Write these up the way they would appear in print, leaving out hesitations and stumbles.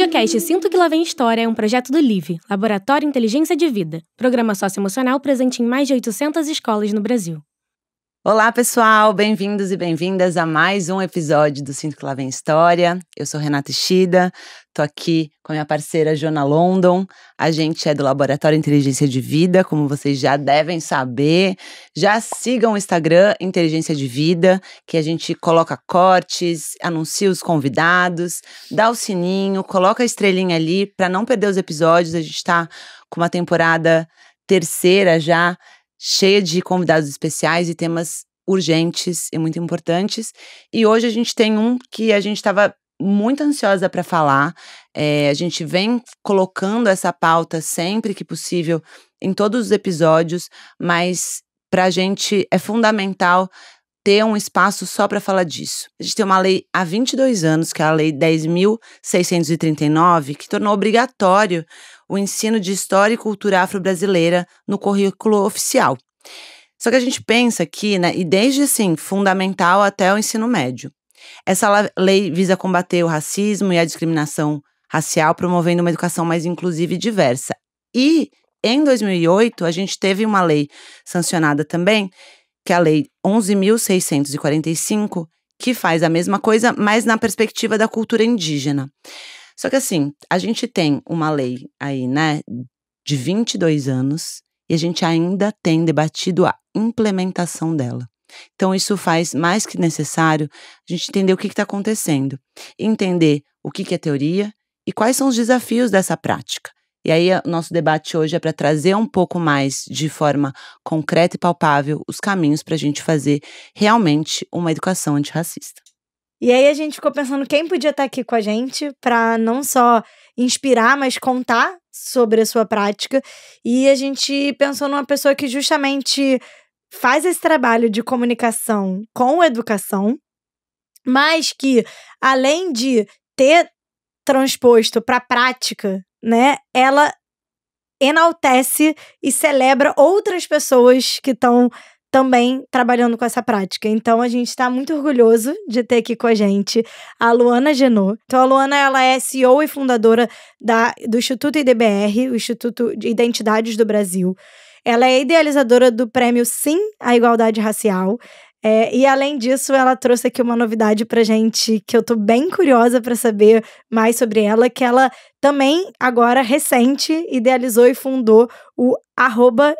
Videocast Sinto que Lá Vem História é um projeto do LIVE, Laboratório Inteligência de Vida, programa socioemocional presente em mais de 800 escolas no Brasil. Olá, pessoal! Bem-vindos e bem-vindas a mais um episódio do Sinto que Lá Vem História. Eu sou Renata Ishida, tô aqui com a minha parceira Joana London. A gente é do Laboratório Inteligência de Vida, como vocês já devem saber. Já sigam o Instagram Inteligência de Vida, que a gente coloca cortes, anuncia os convidados, dá o sininho, coloca a estrelinha ali para não perder os episódios. A gente tá com uma temporada terceira já, cheia de convidados especiais e temas urgentes e muito importantes. E hoje a gente tem um que a gente estava muito ansiosa para falar. A gente vem colocando essa pauta sempre que possível em todos os episódios, mas para a gente é fundamental ter um espaço só para falar disso. A gente tem uma lei há 22 anos, que é a Lei 10.639, que tornou obrigatório o ensino de História e Cultura Afro-Brasileira no currículo oficial. Só que a gente pensa aqui, né, e desde assim, fundamental até o ensino médio. Essa lei visa combater o racismo e a discriminação racial, promovendo uma educação mais inclusiva e diversa. E, em 2008, a gente teve uma lei sancionada também, que é a Lei 11.645, que faz a mesma coisa, mas na perspectiva da cultura indígena. Só que assim, a gente tem uma lei aí, né, de 22 anos e a gente ainda tem debatido a implementação dela. Então isso faz mais que necessário a gente entender o que está acontecendo, entender o que é teoria e quais são os desafios dessa prática. E aí, o nosso debate hoje é para trazer um pouco mais, de forma concreta e palpável, os caminhos para a gente fazer realmente uma educação antirracista. E aí a gente ficou pensando quem podia estar aqui com a gente para não só inspirar, mas contar sobre a sua prática. E a gente pensou numa pessoa que justamente faz esse trabalho de comunicação com educação, mas que, além de ter transposto para a prática, né, ela enaltece e celebra outras pessoas que estão também trabalhando com essa prática. Então, a gente está muito orgulhoso de ter aqui com a gente a Luana Genot. Então, a Luana, ela é CEO e fundadora do Instituto IDBR, o Instituto de Identidades do Brasil. Ela é idealizadora do prêmio Sim à Igualdade Racial. E além disso, ela trouxe aqui uma novidade pra gente que eu tô bem curiosa pra saber mais sobre ela, que ela também, agora, recente, idealizou e fundou o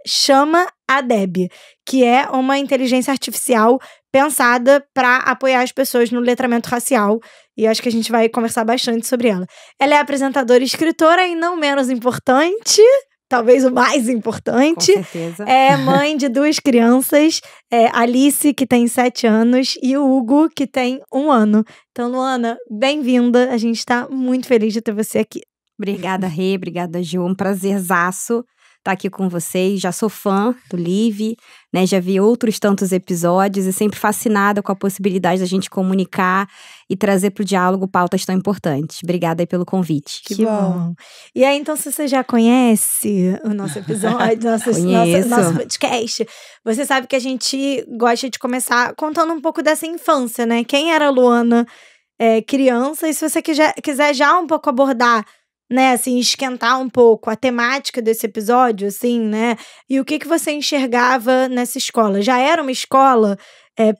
@chamaadeb, que é uma inteligência artificial pensada para apoiar as pessoas no letramento racial, e acho que a gente vai conversar bastante sobre ela. Ela é apresentadora e escritora, e não menos importante, talvez o mais importante. Com certeza. É mãe de 2 crianças, Alice, que tem 7 anos, e o Hugo, que tem 1 ano. Então, Luana, bem-vinda. A gente tá muito feliz de ter você aqui. Obrigada, Rê. Obrigada, Ju. Um prazerzaço estar aqui com vocês. Já sou fã do Live, né? Já vi outros tantos episódios e sempre fascinada com a possibilidade da gente comunicar e trazer para o diálogo pautas tão importantes. Obrigada aí pelo convite. Que bom. E aí, então, se você já conhece o nosso episódio, nosso podcast, você sabe que a gente gosta de começar contando um pouco dessa infância, né? Quem era a Luana criança? E se você quiser já um pouco abordar, né, assim, esquentar um pouco a temática desse episódio, assim, né, e o que você enxergava nessa escola? Já era uma escola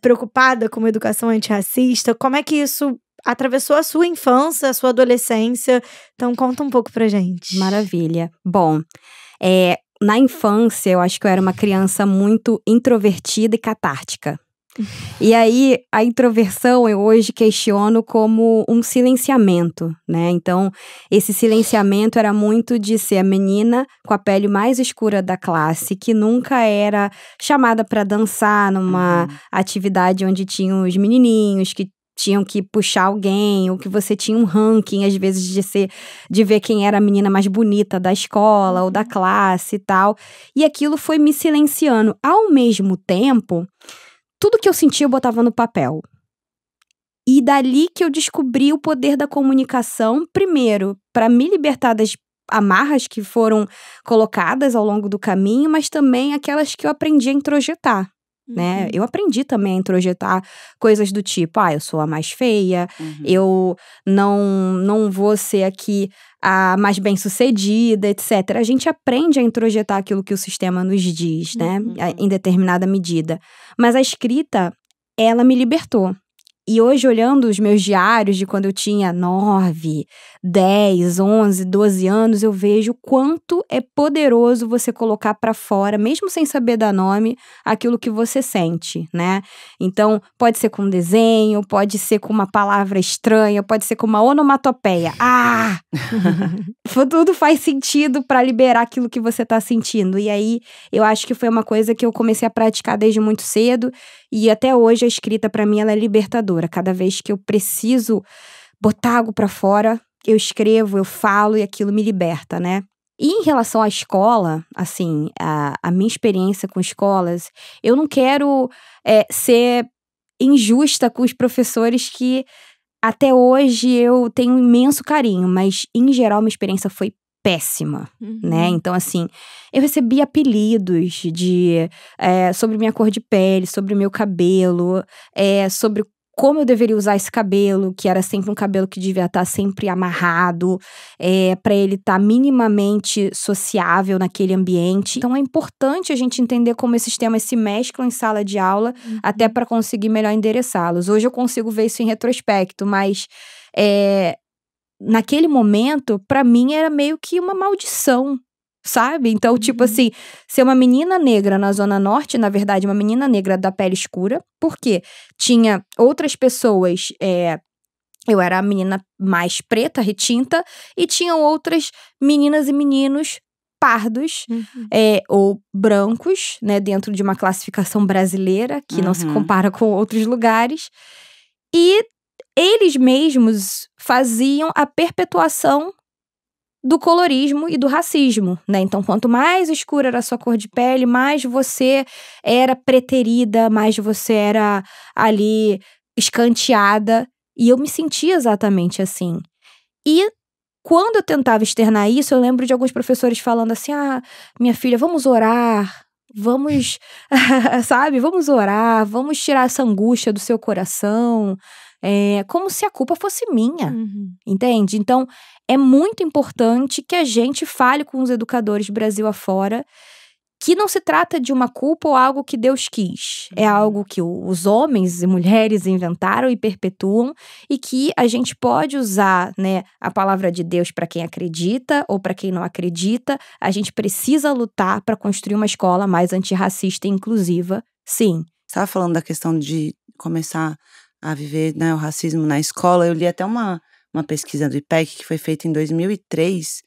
preocupada com uma educação antirracista? Como é que isso atravessou a sua infância, a sua adolescência? Então, conta um pouco pra gente. Maravilha. Bom, na infância, eu acho que eu era uma criança muito introvertida e catártica. E aí, a introversão eu hoje questiono como um silenciamento, né? Então, esse silenciamento era muito de ser a menina com a pele mais escura da classe, que nunca era chamada para dançar numa atividade onde tinham os menininhos que tinham que puxar alguém, ou que você tinha um ranking, às vezes, de ver quem era a menina mais bonita da escola ou da classe e tal. E aquilo foi me silenciando. Ao mesmo tempo, tudo que eu sentia eu botava no papel. E dali que eu descobri o poder da comunicação, primeiro, para me libertar das amarras que foram colocadas ao longo do caminho, mas também aquelas que eu aprendi a introjetar. né? Eu aprendi também a introjetar coisas do tipo, eu sou a mais feia, eu não vou ser aqui a mais bem-sucedida, etc. A gente aprende a introjetar aquilo que o sistema nos diz, né? Em determinada medida. Mas a escrita, ela me libertou. E hoje, olhando os meus diários de quando eu tinha 9, 10, 11, 12 anos, eu vejo quanto é poderoso você colocar pra fora, mesmo sem saber dar nome, aquilo que você sente, né? Então, pode ser com um desenho, pode ser com uma palavra estranha, pode ser com uma onomatopeia. Tudo faz sentido pra liberar aquilo que você tá sentindo. E aí, eu acho que foi uma coisa que eu comecei a praticar desde muito cedo. E até hoje a escrita pra mim ela é libertadora. Cada vez que eu preciso botar algo pra fora, eu escrevo, eu falo e aquilo me liberta, né? E em relação à escola, assim, a minha experiência com escolas, eu não quero ser injusta com os professores que até hoje eu tenho um imenso carinho, mas em geral minha experiência foi péssima, né? Então, assim, eu recebi apelidos sobre minha cor de pele, sobre o meu cabelo, sobre como eu deveria usar esse cabelo, que era sempre um cabelo que devia estar sempre amarrado, para ele estar minimamente sociável naquele ambiente. Então, é importante a gente entender como esses temas se mesclam em sala de aula, até para conseguir melhor endereçá-los. Hoje eu consigo ver isso em retrospecto, mas naquele momento, pra mim, era meio que uma maldição, sabe? Então, tipo assim, ser uma menina negra na Zona Norte, na verdade, uma menina negra da pele escura, porque tinha outras pessoas, eu era a menina mais preta, retinta, e tinham outras meninas e meninos pardos, ou brancos, né, dentro de uma classificação brasileira, que não se compara com outros lugares, e eles mesmos faziam a perpetuação do colorismo e do racismo, né? Então, quanto mais escura era a sua cor de pele, mais você era preterida, mais você era ali escanteada. E eu me sentia exatamente assim. E quando eu tentava externar isso, eu lembro de alguns professores falando assim, minha filha, vamos orar, vamos, sabe? Vamos orar, vamos tirar essa angústia do seu coração. Como se a culpa fosse minha, entende? Então, é muito importante que a gente fale com os educadores Brasil afora que não se trata de uma culpa ou algo que Deus quis. É algo que os homens e mulheres inventaram e perpetuam e que a gente pode usar, né, a palavra de Deus para quem acredita ou para quem não acredita. A gente precisa lutar para construir uma escola mais antirracista e inclusiva, sim. Você estava falando da questão de começar a viver, né, o racismo na escola. Eu li até uma pesquisa do IPEC que foi feita em 2023,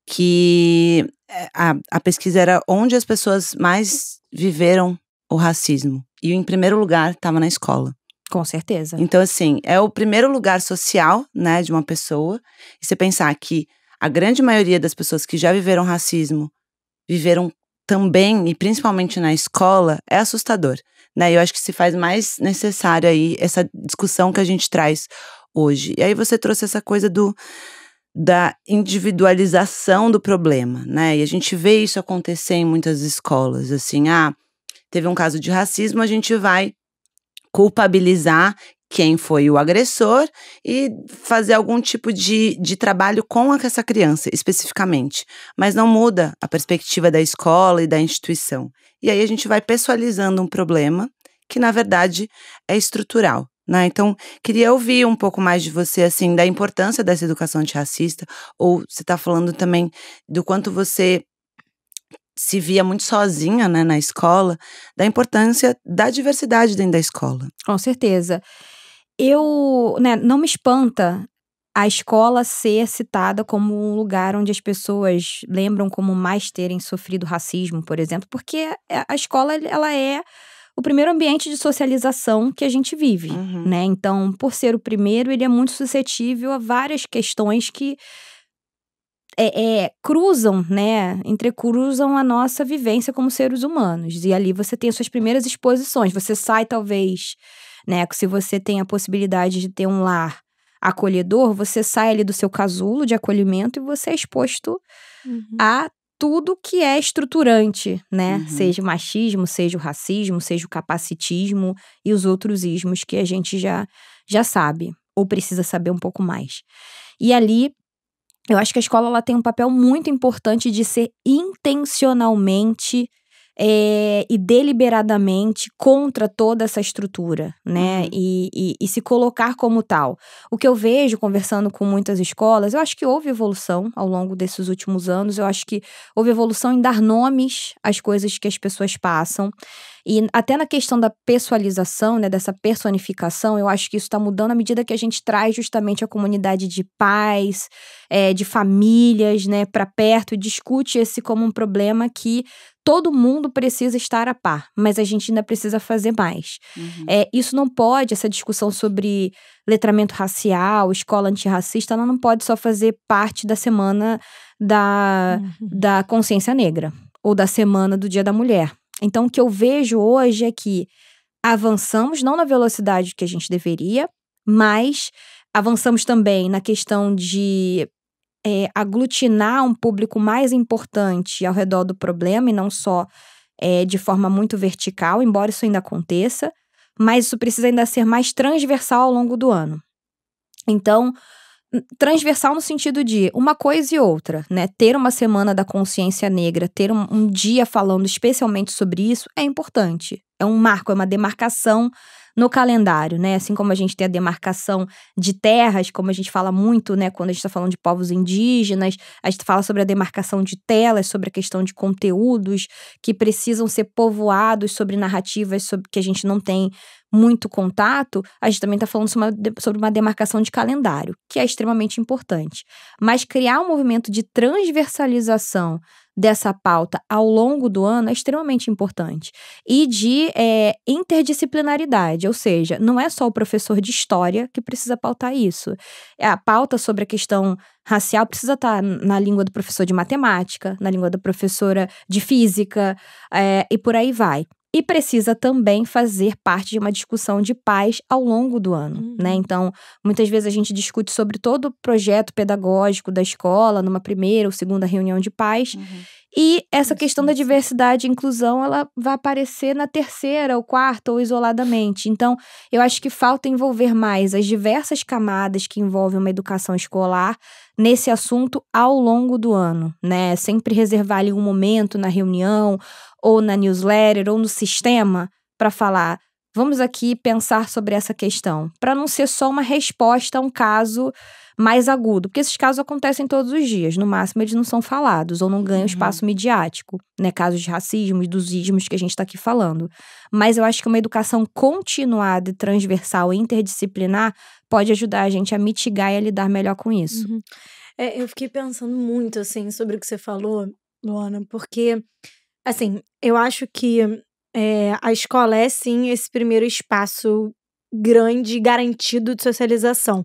que a pesquisa era onde as pessoas mais viveram o racismo. E em primeiro lugar estava na escola. Com certeza. Então, assim, é o primeiro lugar social, né, de uma pessoa. E você pensar que a grande maioria das pessoas que já viveram racismo viveram também, e principalmente na escola, é assustador. Né? Eu acho que se faz mais necessário aí essa discussão que a gente traz hoje. E aí você trouxe essa coisa da individualização do problema, né? E a gente vê isso acontecer em muitas escolas, assim, teve um caso de racismo, a gente vai culpabilizar quem foi o agressor e fazer algum tipo de trabalho com essa criança, especificamente. Mas não muda a perspectiva da escola e da instituição. E aí a gente vai pessoalizando um problema que, na verdade, é estrutural, né? Então, queria ouvir um pouco mais de você, assim, da importância dessa educação antirracista, ou você está falando também do quanto você se via muito sozinha, né, na escola, da importância da diversidade dentro da escola. Com certeza. Não me espanta a escola ser citada como um lugar onde as pessoas lembram como mais terem sofrido racismo, por exemplo, porque a escola, ela é o primeiro ambiente de socialização que a gente vive, né? Então, por ser o primeiro, ele é muito suscetível a várias questões que cruzam, né? Entrecruzam a nossa vivência como seres humanos. E ali você tem as suas primeiras exposições. Você sai, talvez, né? Se você tem a possibilidade de ter um lar acolhedor, você sai ali do seu casulo de acolhimento e você é exposto a tudo que é estruturante, né? Seja o machismo, seja o racismo, seja o capacitismo e os outros ismos que a gente já sabe, ou precisa saber um pouco mais. E ali, eu acho que a escola ela tem um papel muito importante de ser intencionalmente e deliberadamente contra toda essa estrutura, né? E se colocar como tal. O que eu vejo conversando com muitas escolas, eu acho que houve evolução ao longo desses últimos anos, eu acho que houve evolução em dar nomes às coisas que as pessoas passam. E até na questão da pessoalização, né, dessa personificação, eu acho que isso está mudando à medida que a gente traz justamente a comunidade de pais, de famílias, né, para perto e discute esse como um problema que todo mundo precisa estar a par, mas a gente ainda precisa fazer mais. Isso não pode, essa discussão sobre letramento racial, escola antirracista, ela não pode só fazer parte da semana da consciência negra ou da semana do Dia da Mulher. Então, o que eu vejo hoje é que avançamos, não na velocidade que a gente deveria, mas avançamos também na questão de aglutinar um público mais importante ao redor do problema e não só de forma muito vertical, embora isso ainda aconteça, mas isso precisa ainda ser mais transversal ao longo do ano. Então, transversal no sentido de uma coisa e outra, né? Ter uma semana da consciência negra, ter um dia falando especialmente sobre isso é importante. É um marco, é uma demarcação no calendário, né? Assim como a gente tem a demarcação de terras, como a gente fala muito, né? Quando a gente está falando de povos indígenas, a gente fala sobre a demarcação de telas, sobre a questão de conteúdos que precisam ser povoados sobre narrativas que a gente não tem muito contato, a gente também está falando sobre uma demarcação de calendário, que é extremamente importante. Mas criar um movimento de transversalização dessa pauta ao longo do ano é extremamente importante. E de interdisciplinaridade, ou seja, não é só o professor de história que precisa pautar isso. A pauta sobre a questão racial precisa estar na língua do professor de matemática, na língua da professora de física, e por aí vai. E precisa também fazer parte de uma discussão de pais ao longo do ano, né? Então, muitas vezes a gente discute sobre todo o projeto pedagógico da escola, numa primeira ou segunda reunião de pais, e essa questão da diversidade e inclusão, ela vai aparecer na terceira ou quarta ou isoladamente. Então, eu acho que falta envolver mais as diversas camadas que envolvem uma educação escolar nesse assunto ao longo do ano, né? Sempre reservar ali um momento na reunião, ou na newsletter, ou no sistema, para falar, vamos aqui pensar sobre essa questão, para não ser só uma resposta a um caso mais agudo, porque esses casos acontecem todos os dias, no máximo eles não são falados, ou não ganham espaço midiático, né, casos de racismo e dos ismos que a gente está aqui falando. Mas eu acho que uma educação continuada e transversal e interdisciplinar pode ajudar a gente a mitigar e a lidar melhor com isso. Eu fiquei pensando muito, assim, sobre o que você falou, Luana, porque, assim, eu acho que a escola é, sim, esse primeiro espaço grande e garantido de socialização.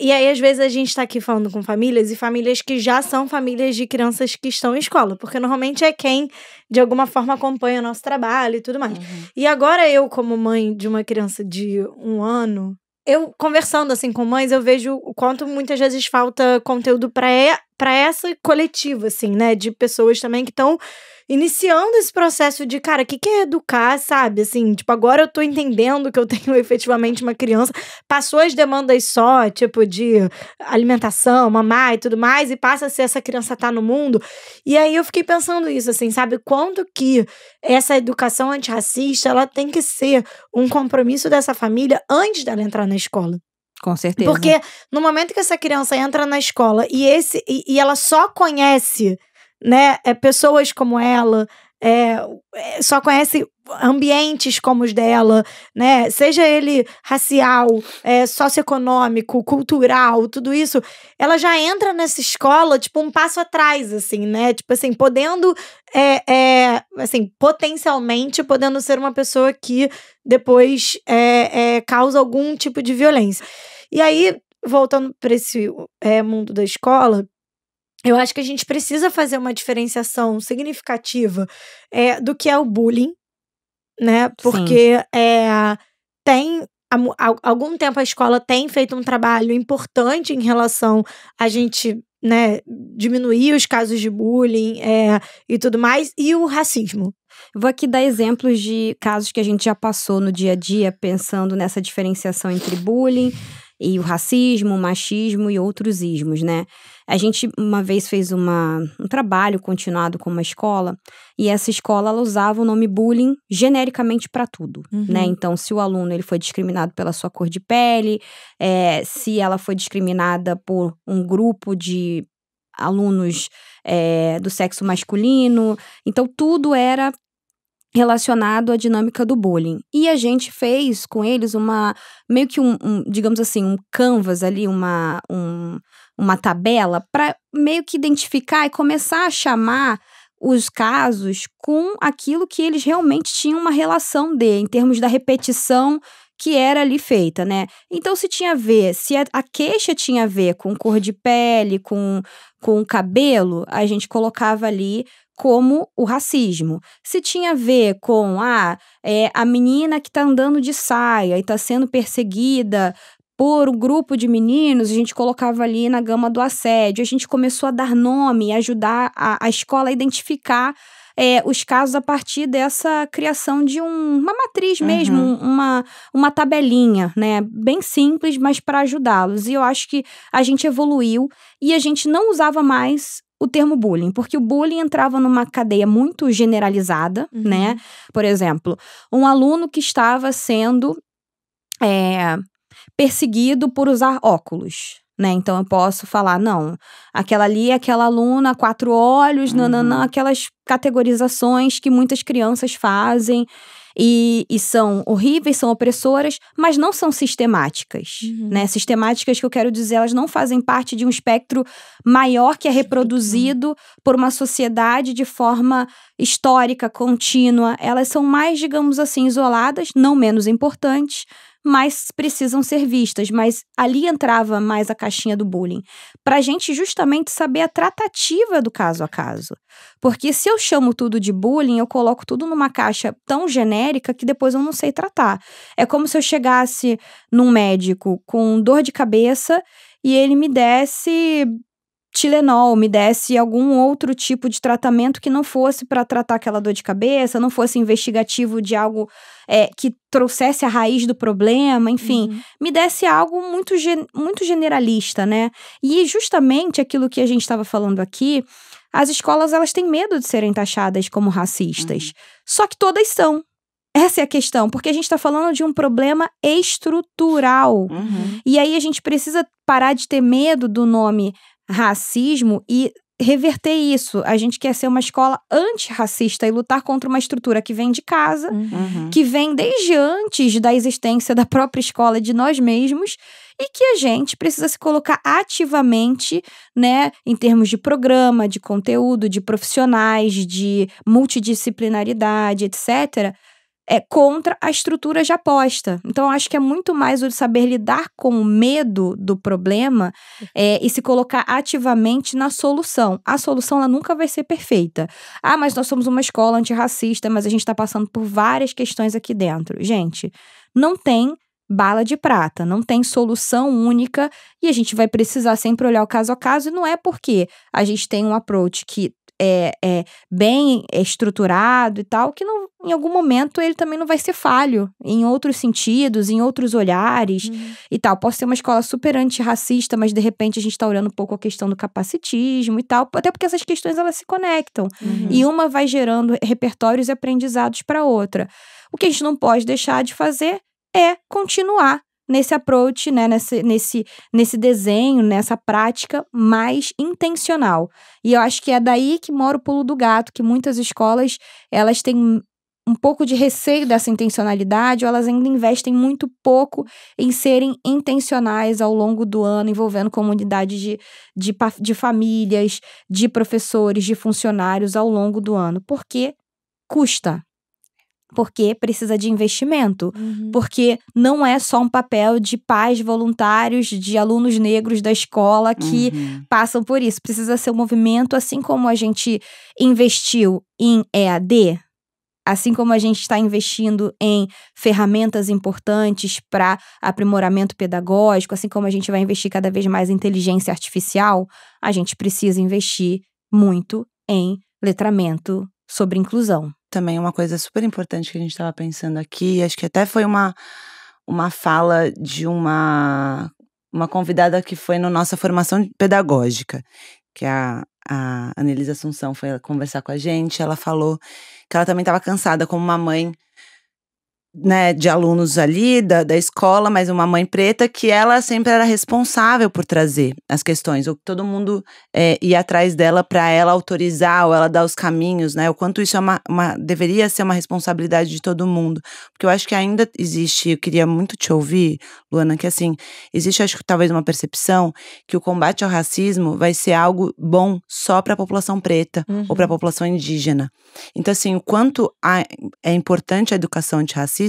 E aí, às vezes, a gente tá aqui falando com famílias, e famílias que já são famílias de crianças que estão em escola, porque normalmente é quem, de alguma forma, acompanha o nosso trabalho e tudo mais. E agora eu, como mãe de uma criança de 1 ano, eu conversando, assim, com mães, eu vejo o quanto muitas vezes falta conteúdo pra essa coletiva, assim, né, de pessoas também que estão iniciando esse processo de, cara, o que é educar, sabe? Assim, tipo, agora eu tô entendendo que eu tenho efetivamente uma criança, passou as demandas só, tipo, de alimentação, mamar e tudo mais, e passa a ser essa criança tá no mundo. E aí eu fiquei pensando isso, assim, sabe? Quanto que essa educação antirracista, ela tem que ser um compromisso dessa família antes dela entrar na escola. Com certeza. Porque no momento que essa criança entra na escola e ela só conhece, né, pessoas como ela, só conhece ambientes como os dela, né, seja ele racial, socioeconômico, cultural, tudo isso, ela já entra nessa escola, tipo, um passo atrás, assim, né, tipo assim, podendo, assim, potencialmente podendo ser uma pessoa que depois causa algum tipo de violência. E aí, voltando para esse mundo da escola, eu acho que a gente precisa fazer uma diferenciação significativa do que é o bullying, né? Porque tem há algum tempo a escola tem feito um trabalho importante em relação a gente né, diminuir os casos de bullying e tudo mais, e o racismo? Vou aqui dar exemplos de casos que a gente já passou no dia a dia, pensando nessa diferenciação entre bullying e o racismo, o machismo e outros ismos, né? A gente uma vez fez um trabalho continuado com uma escola, e essa escola ela usava o nome bullying genericamente para tudo, né? Então, se o aluno ele foi discriminado pela sua cor de pele, se ela foi discriminada por um grupo de alunos do sexo masculino, então tudo era relacionado à dinâmica do bullying. E a gente fez com eles meio que digamos assim, um canvas ali, uma tabela para meio que identificar e começar a chamar os casos com aquilo que eles realmente tinham uma relação em termos da repetição que era ali feita, né? Então, se a queixa tinha a ver com cor de pele, com cabelo, a gente colocava ali como o racismo. Se tinha a ver com a menina que tá andando de saia e tá sendo perseguida por um grupo de meninos, a gente colocava ali na gama do assédio. A gente começou a dar nome e ajudar a escola a identificar os casos a partir dessa criação de uma matriz mesmo, uma tabelinha, né? Bem simples, mas para ajudá-los. E eu acho que a gente evoluiu e a gente não usava mais o termo bullying, porque o bullying entrava numa cadeia muito generalizada, né? Por exemplo, um aluno que estava sendo perseguido por usar óculos, né? Então eu posso falar, não, aquela ali é aquela aluna 4 olhos, aquelas categorizações que muitas crianças fazem e são horríveis, são opressoras, mas não são sistemáticas, né? Sistemáticas que eu quero dizer, elas não fazem parte de um espectro maior que é reproduzido por uma sociedade de forma histórica, contínua. Elas são mais, digamos assim, isoladas, não menos importantes, mas precisam ser vistas. Mas ali entrava mais a caixinha do bullying, pra gente justamente saber a tratativa do caso a caso. Porque se eu chamo tudo de bullying, eu coloco tudo numa caixa tão genérica que depois eu não sei tratar. É como se eu chegasse num médico com dor de cabeça e ele me desse Tilenol, me desse algum outro tipo de tratamento que não fosse para tratar aquela dor de cabeça, não fosse investigativo de algo que trouxesse a raiz do problema, enfim, me desse algo muito generalista, né? E justamente aquilo que a gente estava falando aqui, as escolas elas têm medo de serem taxadas como racistas, só que todas são. Essa é a questão, porque a gente está falando de um problema estrutural. E aí a gente precisa parar de ter medo do nome racismo e reverter isso. A gente quer ser uma escola antirracista e lutar contra uma estrutura que vem de casa, que vem desde antes da existência da própria escola, de nós mesmos, e que a gente precisa se colocar ativamente, né, em termos de programa, de conteúdo, de profissionais, de multidisciplinaridade, etc., contra a estrutura já posta. Então, eu acho que é muito mais o saber lidar com o medo do problema e se colocar ativamente na solução. A solução, ela nunca vai ser perfeita. Mas nós somos uma escola antirracista, mas a gente está passando por várias questões aqui dentro. Gente, não tem bala de prata, não tem solução única e a gente vai precisar sempre olhar o caso a caso, e não é porque a gente tem um approach que é bem estruturado e tal, que não, em algum momento ele também não vai ser falho em outros sentidos, em outros olhares e tal. Posso ter uma escola super antirracista, mas de repente a gente tá olhando um pouco a questão do capacitismo e tal, até porque essas questões elas se conectam e uma vai gerando repertórios e aprendizados para outra. O que a gente não pode deixar de fazer é continuar nesse approach, né, nesse desenho, nessa prática mais intencional. E eu acho que é daí que mora o pulo do gato, que muitas escolas, elas têm um pouco de receio dessa intencionalidade, ou elas ainda investem muito pouco em serem intencionais ao longo do ano, envolvendo comunidade de famílias, de professores, de funcionários ao longo do ano. Porque custa. Porque precisa de investimento, porque não é só um papel de pais voluntários, de alunos negros da escola que passam por isso. Precisa ser um movimento, assim como a gente investiu em EAD, assim como a gente está investindo em ferramentas importantes para aprimoramento pedagógico, assim como a gente vai investir cada vez mais em inteligência artificial, a gente precisa investir muito em letramento sobre inclusão. Também uma coisa super importante que a gente estava pensando aqui, acho que até foi uma fala de uma convidada que foi na nossa formação pedagógica, que a Anelisa Assunção foi conversar com a gente. Ela falou que ela também estava cansada como uma mãe, né, de alunos ali da escola, mas uma mãe preta, que ela sempre era responsável por trazer as questões, ou todo mundo ia atrás dela para ela autorizar ou ela dar os caminhos, né, o quanto isso deveria ser uma responsabilidade de todo mundo, porque eu acho que ainda existe, eu queria muito te ouvir, Luana, que assim, existe acho que talvez uma percepção que o combate ao racismo vai ser algo bom só para a população preta ou para a população indígena. Então assim, o quanto é importante a educação antirracista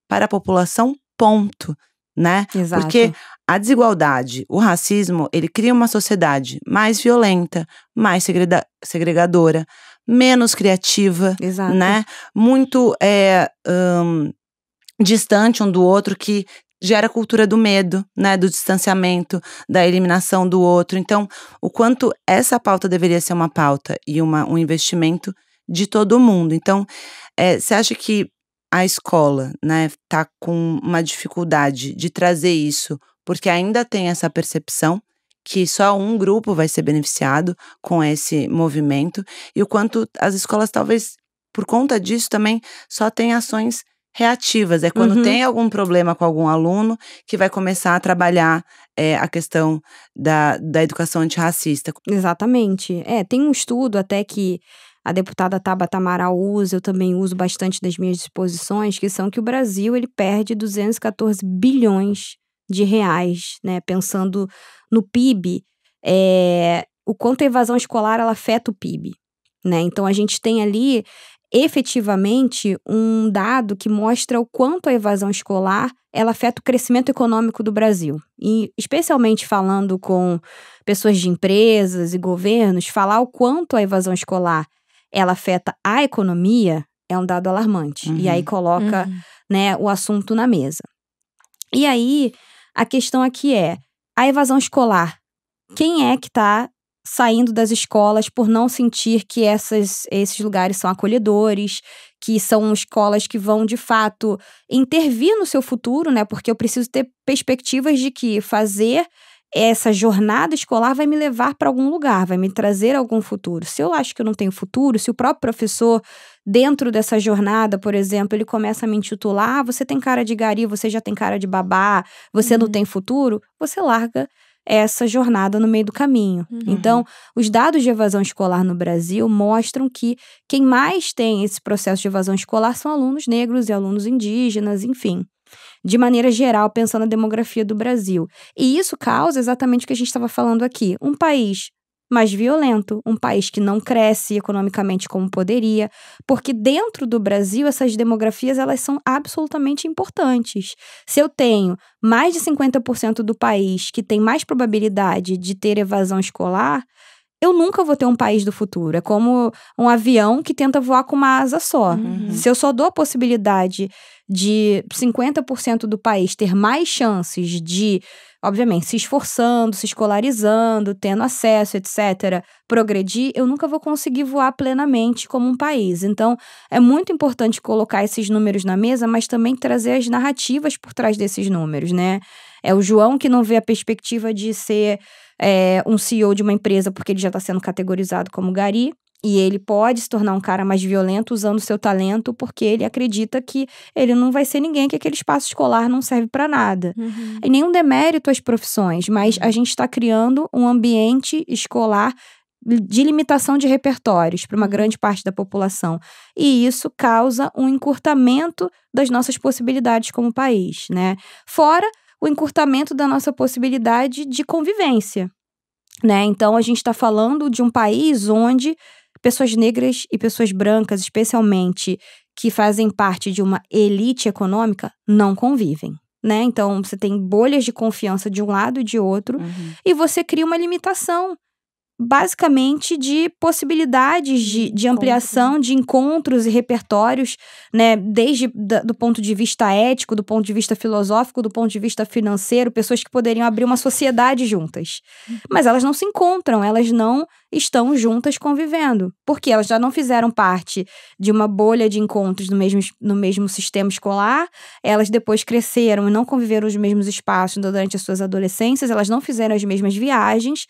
para a população, ponto, né? Exato. Porque a desigualdade, o racismo, ele cria uma sociedade mais violenta, mais segregadora, menos criativa, Exato. né? Muito distante um do outro, que gera a cultura do medo, né? Do distanciamento, da eliminação do outro. Então, o quanto essa pauta deveria ser uma pauta e um investimento de todo mundo. Então, você acha que a escola, né, tá com uma dificuldade de trazer isso, porque ainda tem essa percepção que só um grupo vai ser beneficiado com esse movimento, e o quanto as escolas talvez, por conta disso também, só têm ações reativas. É quando tem algum problema com algum aluno que vai começar a trabalhar a questão da educação antirracista. Exatamente. Tem um estudo até que a deputada Tabata Amaral usa, eu também uso bastante nas minhas exposições, que são que o Brasil ele perde 214 bilhões de reais, né? Pensando no PIB, o quanto a evasão escolar ela afeta o PIB, né? Então a gente tem ali efetivamente um dado que mostra o quanto a evasão escolar ela afeta o crescimento econômico do Brasil. E especialmente falando com pessoas de empresas e governos, falar o quanto a evasão escolar ela afeta a economia é um dado alarmante. E aí coloca né, o assunto na mesa. E aí, a questão aqui é, a evasão escolar, quem é que está saindo das escolas por não sentir que esses lugares são acolhedores, que são escolas que vão, de fato, intervir no seu futuro, né? Porque eu preciso ter perspectivas de que fazer essa jornada escolar vai me levar para algum lugar, vai me trazer algum futuro. Se eu acho que eu não tenho futuro, se o próprio professor, dentro dessa jornada, por exemplo, ele começa a me intitular, você tem cara de gari, você já tem cara de babá, você não tem futuro, você larga essa jornada no meio do caminho. Então, os dados de evasão escolar no Brasil mostram que quem mais tem esse processo de evasão escolar são alunos negros e alunos indígenas, enfim. De maneira geral, pensando na demografia do Brasil. E isso causa exatamente o que a gente estava falando aqui. Um país mais violento, um país que não cresce economicamente como poderia, porque dentro do Brasil essas demografias elas são absolutamente importantes. Se eu tenho mais de 50% do país que tem mais probabilidade de ter evasão escolar, eu nunca vou ter um país do futuro. É como um avião que tenta voar com uma asa só. Se eu só dou a possibilidade de 50% do país ter mais chances de, obviamente, se esforçando, se escolarizando, tendo acesso, etc., progredir, eu nunca vou conseguir voar plenamente como um país. Então, é muito importante colocar esses números na mesa, mas também trazer as narrativas por trás desses números, né? É o João que não vê a perspectiva de ser um CEO de uma empresa porque ele já está sendo categorizado como gari, e ele pode se tornar um cara mais violento usando o seu talento porque ele acredita que ele não vai ser ninguém, que aquele espaço escolar não serve para nada. E nenhum demérito às profissões, mas a gente está criando um ambiente escolar de limitação de repertórios para uma grande parte da população. E isso causa um encurtamento das nossas possibilidades como país, né? Fora o encurtamento da nossa possibilidade de convivência, né? Então, a gente está falando de um país onde pessoas negras e pessoas brancas, especialmente, que fazem parte de uma elite econômica, não convivem, né? Então, você tem bolhas de confiança de um lado e de outro, e você cria uma limitação basicamente de possibilidades de ampliação de encontros e repertórios, né, desde do ponto de vista ético, do ponto de vista filosófico, do ponto de vista financeiro, pessoas que poderiam abrir uma sociedade juntas. Mas elas não se encontram, elas não estão juntas convivendo, porque elas já não fizeram parte de uma bolha de encontros no mesmo sistema escolar, elas depois cresceram e não conviveram nos mesmos espaços durante as suas adolescências, elas não fizeram as mesmas viagens,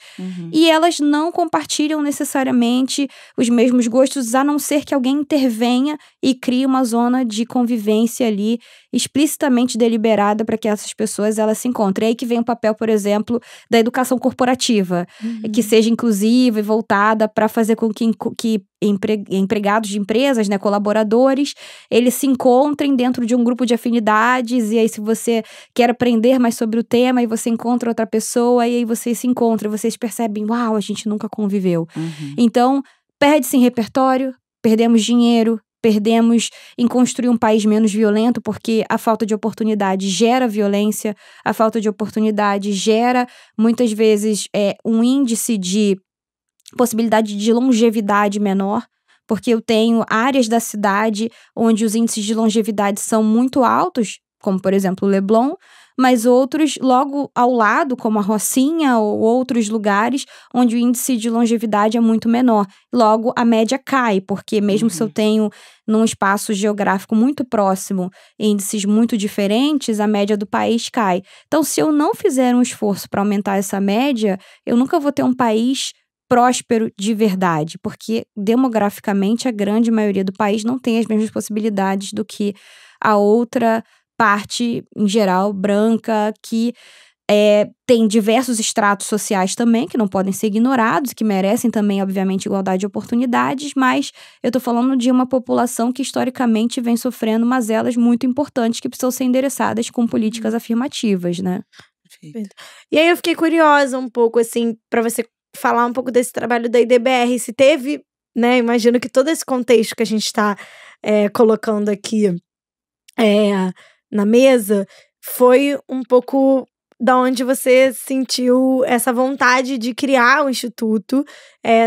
e elas não compartilham necessariamente os mesmos gostos, a não ser que alguém intervenha e crie uma zona de convivência ali explicitamente deliberada para que essas pessoas elas se encontrem. É aí que vem o papel, por exemplo, da educação corporativa, que seja inclusiva e voltada para fazer com que empregados de empresas, né, colaboradores, eles se encontrem dentro de um grupo de afinidades, e aí se você quer aprender mais sobre o tema, e você encontra outra pessoa, e aí vocês se encontram, e vocês percebem, uau, a gente nunca conviveu. Então, perde-se em repertório, perdemos dinheiro, perdemos em construir um país menos violento, porque a falta de oportunidade gera violência, a falta de oportunidade gera, muitas vezes, um índice de possibilidade de longevidade menor, porque eu tenho áreas da cidade onde os índices de longevidade são muito altos, como, por exemplo, o Leblon, mas outros logo ao lado, como a Rocinha ou outros lugares, onde o índice de longevidade é muito menor. Logo, a média cai, porque mesmo se eu tenho num espaço geográfico muito próximo índices muito diferentes, a média do país cai. Então, se eu não fizer um esforço para aumentar essa média, eu nunca vou ter um país próspero de verdade, porque demograficamente a grande maioria do país não tem as mesmas possibilidades do que a outra parte, em geral, branca, que tem diversos estratos sociais também, que não podem ser ignorados, que merecem também, obviamente, igualdade de oportunidades, mas eu tô falando de uma população que, historicamente, vem sofrendo mazelas muito importantes que precisam ser endereçadas com políticas afirmativas, né? Perfeito. E aí eu fiquei curiosa um pouco, assim, pra você falar um pouco desse trabalho da IDBR, se teve, né, imagino que todo esse contexto que a gente tá colocando aqui na mesa foi um pouco da onde você sentiu essa vontade de criar o Instituto,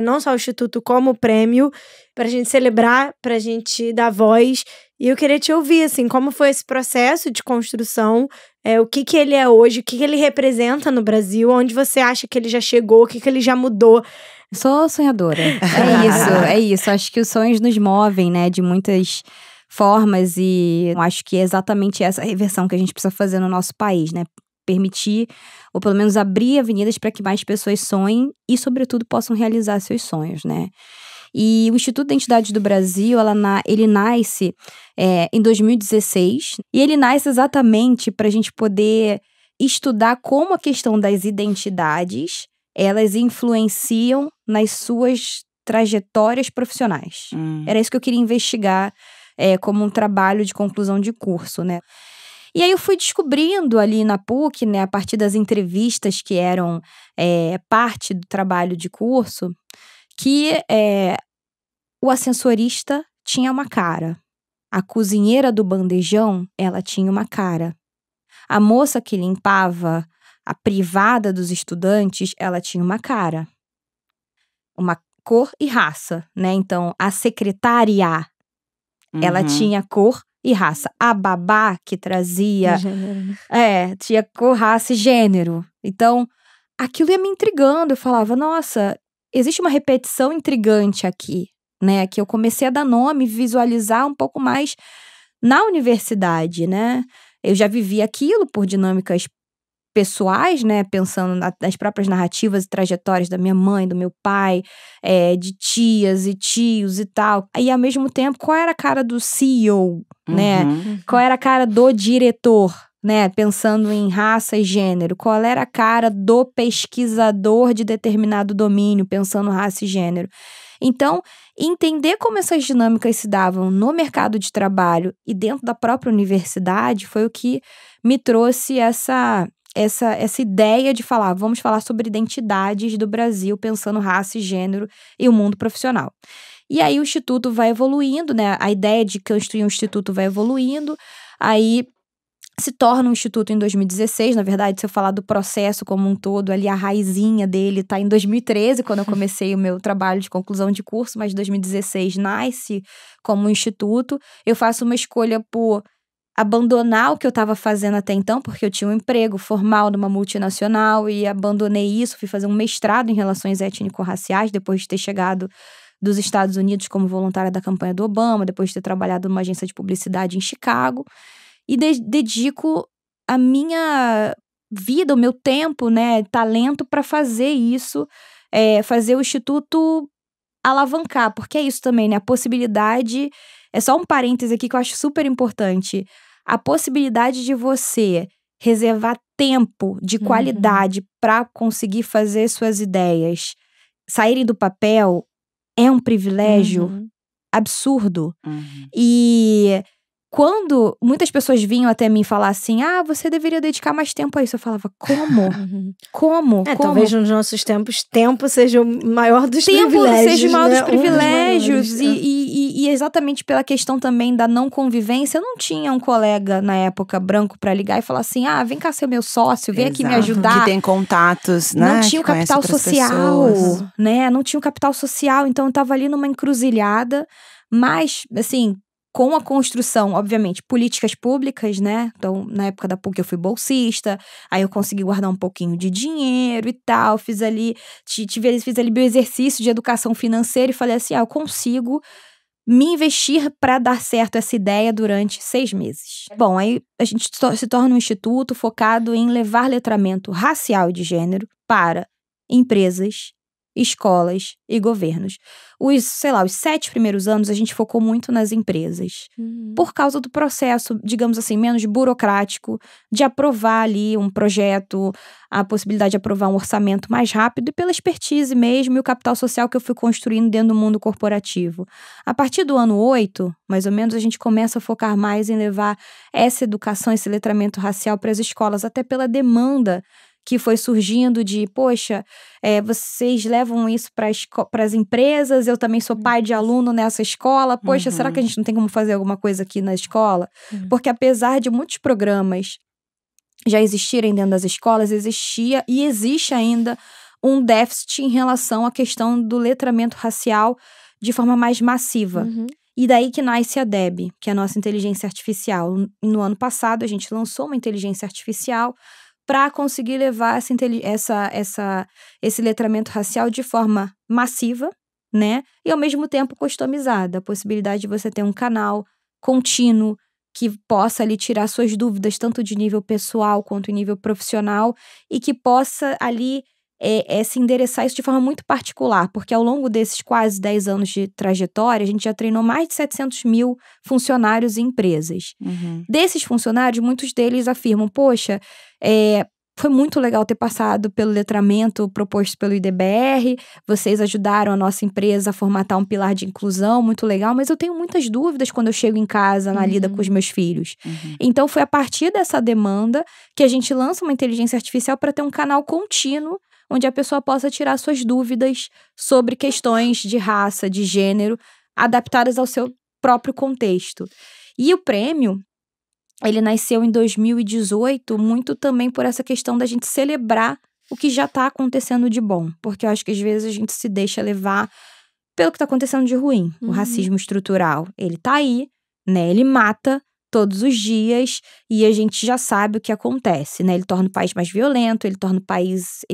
não só o Instituto como prêmio, pra gente celebrar, pra gente dar voz. E eu queria te ouvir, assim, como foi esse processo de construção, o que ele é hoje, o que ele representa no Brasil, onde você acha que ele já chegou, o que ele já mudou. Sou sonhadora, é isso, acho que os sonhos nos movem, né, de muitas formas, e acho que é exatamente essa reversão que a gente precisa fazer no nosso país, né, permitir, ou pelo menos abrir avenidas para que mais pessoas sonhem e, sobretudo, possam realizar seus sonhos, né. E o Instituto da Identidade do Brasil, ele nasce em 2016, e ele nasce exatamente para a gente poder estudar como a questão das identidades, elas influenciam nas suas trajetórias profissionais. Era isso que eu queria investigar como um trabalho de conclusão de curso, né. E aí eu fui descobrindo ali na PUC, né, a partir das entrevistas que eram parte do trabalho de curso, que o ascensorista tinha uma cara, a cozinheira do bandejão, ela tinha uma cara, a moça que limpava a privada dos estudantes, ela tinha uma cara, uma cor e raça, né? Então, a secretária, ela tinha cor e raça. A babá que trazia... Gênero, né? tinha cor, raça e gênero. Então, aquilo ia me intrigando. Eu falava, nossa, existe uma repetição intrigante aqui, né? Que eu comecei a dar nome, visualizar um pouco mais na universidade, né? Eu já vivi aquilo por dinâmicas pessoais, né, pensando nas próprias narrativas e trajetórias da minha mãe, do meu pai, de tias e tios e tal. E ao mesmo tempo, qual era a cara do CEO, né? Qual era a cara do diretor, né? Pensando em raça e gênero. Qual era a cara do pesquisador de determinado domínio, pensando raça e gênero. Então, entender como essas dinâmicas se davam no mercado de trabalho e dentro da própria universidade foi o que me trouxe essa ideia de falar, vamos falar sobre identidades do Brasil, pensando raça e gênero e o mundo profissional. E aí o Instituto vai evoluindo, né? A ideia de construir um Instituto vai evoluindo. Aí, se torna um instituto em 2016. Na verdade, se eu falar do processo como um todo, ali a raizinha dele tá em 2013, quando eu comecei o meu trabalho de conclusão de curso, mas 2016 nasce como um instituto. Eu faço uma escolha por abandonar o que eu estava fazendo até então, porque eu tinha um emprego formal numa multinacional e abandonei isso, fui fazer um mestrado em relações étnico-raciais, depois de ter chegado dos Estados Unidos como voluntária da campanha do Obama, depois de ter trabalhado numa agência de publicidade em Chicago. E dedico a minha vida, o meu tempo, né, talento para fazer isso, fazer o Instituto alavancar, porque é isso também, né, a possibilidade, é só um parêntese aqui que eu acho super importante, a possibilidade de você reservar tempo de qualidade para conseguir fazer suas ideias saírem do papel é um privilégio absurdo. E quando muitas pessoas vinham até mim falar assim, você deveria dedicar mais tempo a isso, eu falava, como? Como? Talvez nos nossos tempos, tempo seja o maior dos privilégios. Tempo seja o maior dos né? privilégios. E exatamente pela questão também da não convivência, eu não tinha um colega na época branco pra ligar e falar assim, vem cá ser meu sócio, vem aqui me ajudar. Que tem contatos, né? Não tinha o capital social, né? Não tinha o capital social, então eu tava ali numa encruzilhada, mas, assim, com a construção, obviamente, políticas públicas, né? Então, na época da PUC eu fui bolsista, aí eu consegui guardar um pouquinho de dinheiro e tal, fiz ali meu exercício de educação financeira e falei assim, eu consigo me investir para dar certo essa ideia durante 6 meses. Bom, aí a gente se torna um instituto focado em levar letramento racial e de gênero para empresas, escolas e governos. Os 7 primeiros anos a gente focou muito nas empresas. Por causa do processo, digamos assim, menos burocrático, de aprovar ali um projeto, a possibilidade de aprovar um orçamento mais rápido e pela expertise mesmo e o capital social que eu fui construindo dentro do mundo corporativo. A partir do ano 8, mais ou menos, a gente começa a focar mais em levar essa educação, esse letramento racial para as escolas, até pela demanda que foi surgindo de, poxa, vocês levam isso para as empresas, eu também sou pai de aluno nessa escola, poxa, será que a gente não tem como fazer alguma coisa aqui na escola? Porque apesar de muitos programas já existirem dentro das escolas, existia e existe ainda um déficit em relação à questão do letramento racial de forma mais massiva. E daí que nasce a DEB, que é a nossa inteligência artificial. No ano passado, a gente lançou uma inteligência artificial para conseguir levar esse letramento racial de forma massiva, né? E ao mesmo tempo customizada. A possibilidade de você ter um canal contínuo que possa ali tirar suas dúvidas, tanto de nível pessoal quanto em nível profissional, e que possa ali se endereçar isso de forma muito particular, porque ao longo desses quase 10 anos de trajetória, a gente já treinou mais de 700 mil funcionários e empresas. Desses funcionários, muitos deles afirmam, poxa, foi muito legal ter passado pelo letramento proposto pelo IDBR, vocês ajudaram a nossa empresa a formatar um pilar de inclusão, muito legal, mas eu tenho muitas dúvidas quando eu chego em casa na lida com os meus filhos. Então, foi a partir dessa demanda que a gente lança uma inteligência artificial para ter um canal contínuo onde a pessoa possa tirar suas dúvidas sobre questões de raça, de gênero, adaptadas ao seu próprio contexto. E o prêmio, ele nasceu em 2018, muito também por essa questão da gente celebrar o que já está acontecendo de bom. Porque eu acho que às vezes a gente se deixa levar pelo que está acontecendo de ruim. O racismo estrutural, ele tá aí, né? Ele mata todos os dias e a gente já sabe o que acontece, né? Ele torna o país mais violento, ele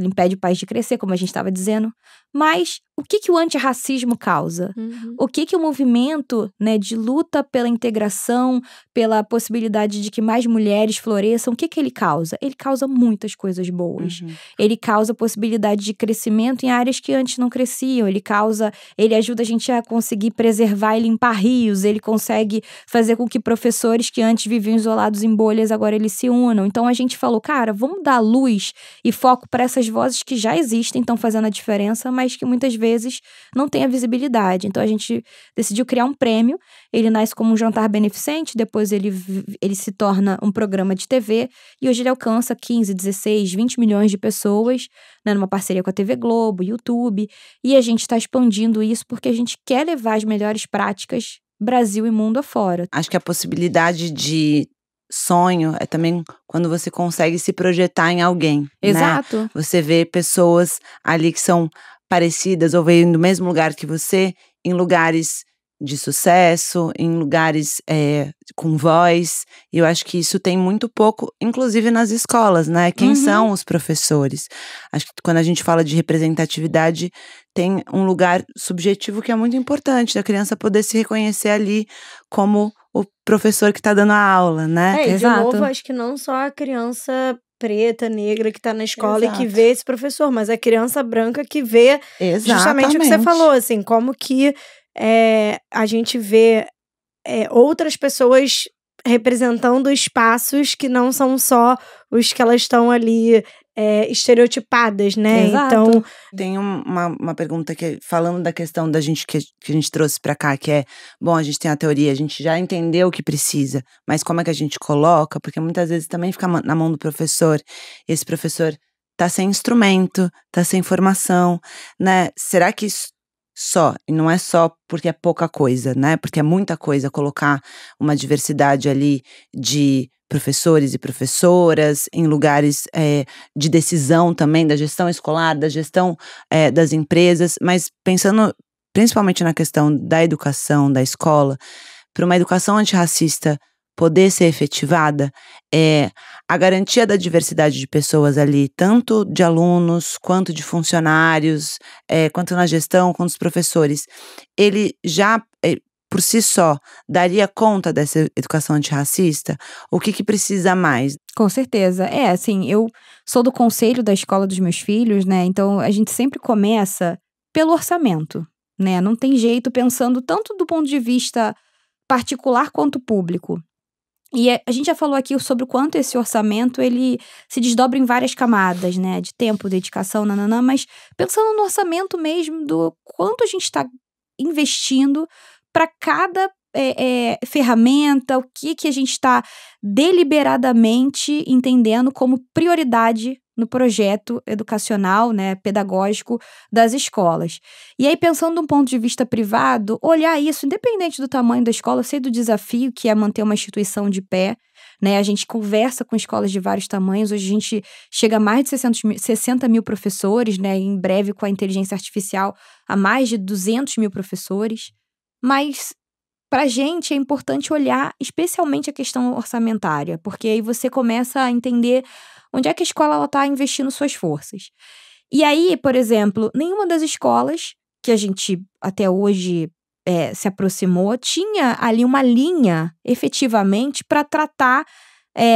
impede o país de crescer, como a gente estava dizendo. Mas o que o antirracismo causa? O que o movimento, né, de luta pela integração, pela possibilidade de que mais mulheres floresçam, o que ele causa? Ele causa muitas coisas boas. Ele causa possibilidade de crescimento em áreas que antes não cresciam. Ele ajuda a gente a conseguir preservar e limpar rios. Ele consegue fazer com que professores que antes viviam isolados em bolhas, agora eles se unam. Então a gente falou, cara, vamos dar luz e foco para essas vozes que já existem, estão fazendo a diferença, mas que muitas vezes não tem a visibilidade. Então a gente decidiu criar um prêmio, ele nasce como um jantar beneficente, depois ele se torna um programa de TV, e hoje ele alcança 15, 16, 20 milhões de pessoas, né, numa parceria com a TV Globo, YouTube, e a gente está expandindo isso porque a gente quer levar as melhores práticas Brasil e mundo afora. Acho que a possibilidade de sonho é também quando você consegue se projetar em alguém. Exato. Né? Você vê pessoas ali que são parecidas ou veio do mesmo lugar que você, em lugares de sucesso, em lugares com voz. E eu acho que isso tem muito pouco, inclusive nas escolas, né? Quem são os professores? Acho que quando a gente fala de representatividade, tem um lugar subjetivo que é muito importante, da criança poder se reconhecer ali como o professor que está dando a aula, né? E de novo, acho que não só a criança preta, negra que tá na escola e que vê esse professor, mas a criança branca que vê justamente o que você falou, assim, como que a gente vê outras pessoas representando espaços que não são só os que elas estão ali estereotipadas, né? Exato. Então, tem uma pergunta que, falando da questão da gente que a gente trouxe pra cá, que é, bom, a gente tem a teoria, a gente já entendeu o que precisa, mas como é que a gente coloca? Porque muitas vezes também fica na mão do professor, e esse professor tá sem instrumento, tá sem formação, né? Será que e não é só porque é pouca coisa, né? Porque é muita coisa colocar uma diversidade ali de professores e professoras em lugares de decisão também, da gestão escolar, da gestão das empresas, mas pensando principalmente na questão da educação, da escola, para uma educação antirracista poder ser efetivada, a garantia da diversidade de pessoas ali, tanto de alunos, quanto de funcionários, quanto na gestão, quanto os professores, ele já, por si só, daria conta dessa educação antirracista? O que precisa mais? Com certeza. Assim, eu sou do conselho da escola dos meus filhos, né? Então, a gente sempre começa pelo orçamento, né? Não tem jeito, pensando tanto do ponto de vista particular quanto público. E a gente já falou aqui sobre o quanto esse orçamento, ele se desdobra em várias camadas, né? De tempo, dedicação, mas pensando no orçamento mesmo, do quanto a gente está investindo para cada ferramenta, o que a gente está deliberadamente entendendo como prioridade no projeto educacional, né, pedagógico das escolas. E aí, pensando de um ponto de vista privado, olhar isso, independente do tamanho da escola, eu sei do desafio que é manter uma instituição de pé, né, a gente conversa com escolas de vários tamanhos, hoje a gente chega a mais de 60 mil professores, né, em breve com a inteligência artificial a mais de 200 mil professores, mas para a gente é importante olhar especialmente a questão orçamentária, porque aí você começa a entender onde é que a escola está investindo suas forças. E aí, por exemplo, nenhuma das escolas que a gente até hoje se aproximou tinha ali uma linha, efetivamente, para tratar